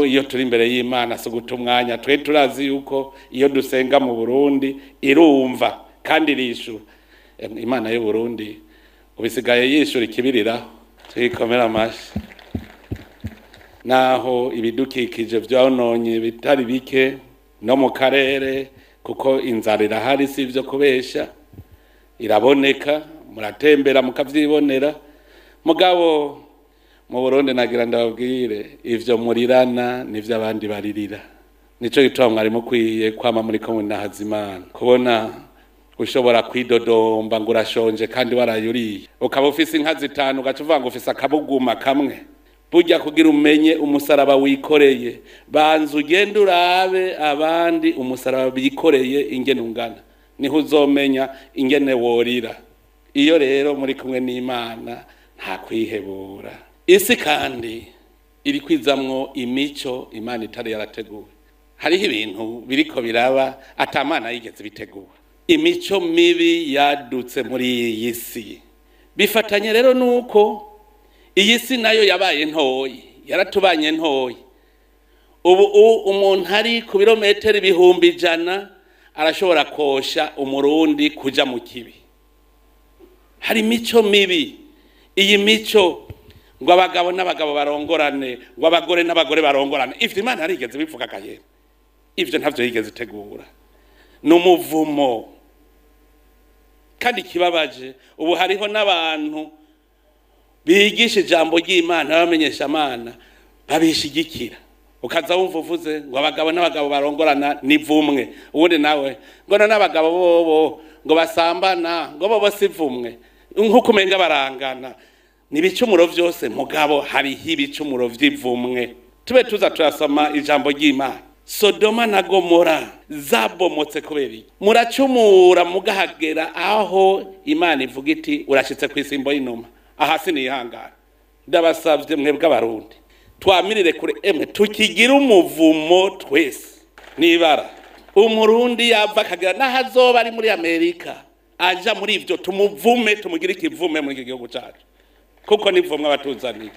iyo turi imbere y'Imana so gutumwanya twe turazi yuko iyo dusenga mu Burundi irumva kandi irishura. Imana y'u Burundi ubisigaye yishura ikibirira twikomera amashi. Naho ibidukikije byononye bitari bike no mu karere kuko inzara irahari si byo kubesha, iraboneka muratembera mukavyibonera. Mugabo mu Burundi nagira ndababwire ivyo murirana nivyo abandi baririra. Nico gituma mwari mukwiye kwama muri ko Imana kubona ushobora kwidodomba ngo urashonje kandi warayuriye ukaba ufise inka zitanu ugacuvuga ngo ufise akabuguma kamwe. Burya kugira umenye umusaraba wikoreye banza ugende urabe abandi umusaraba bikoreye ingene ungana, niho uzomenya ingene worira. Iyo rero muri kumwe n'Imana nta kwihebura. Isi kandi iri kwizamwo imico Imana itari yarateguwe. Hariho ibintu biriko biraba atamana yigeze bitegura. Imico mibi yadutse muri iyi si. Bifatanye rero nuko iyi si nayo yabaye ntoyi, yaratubanye ntoyi. Ubu umuntu hari ku birometero 100 arashobora kosha umurundi kuja mu kibi. Hari imico mibi. Iyi mico ngo abagabo n'abagabo barongorane, ngo abagore n'abagore barongorane. Ivyo Imana yarigeze bivuga kayera. Ivyo ntavyo yigeze itegura. N'umuvumo. Kandi kibabaje ubu hariho n'abantu bigisha ijambo ry'Imana bamenyesha Imana babishigikira. Ukaza wumva uvuze ngo abagabo n'abagabo barongorana nivumwe. Ubundi nawe ngo n'abagabo bobo ngo basambana ngo bobo sivumwe. Nkuko umenga barangana. Nibicumuro vyose mugabo hariho ibicumuro vy'ivumwe. Tube tuza turasoma ijambo ry'Imana. Sodoma na Gomora zabomotse kubera muracumura mugahagera aho Imana ivuga iti urashitse kwisimbo y'inuma. Aha sinihangana. Ndabasavye mwebwe Abarundi twamirire kure tukigira umuvumo twese nibara. Umurundi yava kagera nahazoba ari muri Amerika aja muri ivyo tumuvume tumugira ikivume muri gihugu cyacu kuko nivumwe abatuzaniye.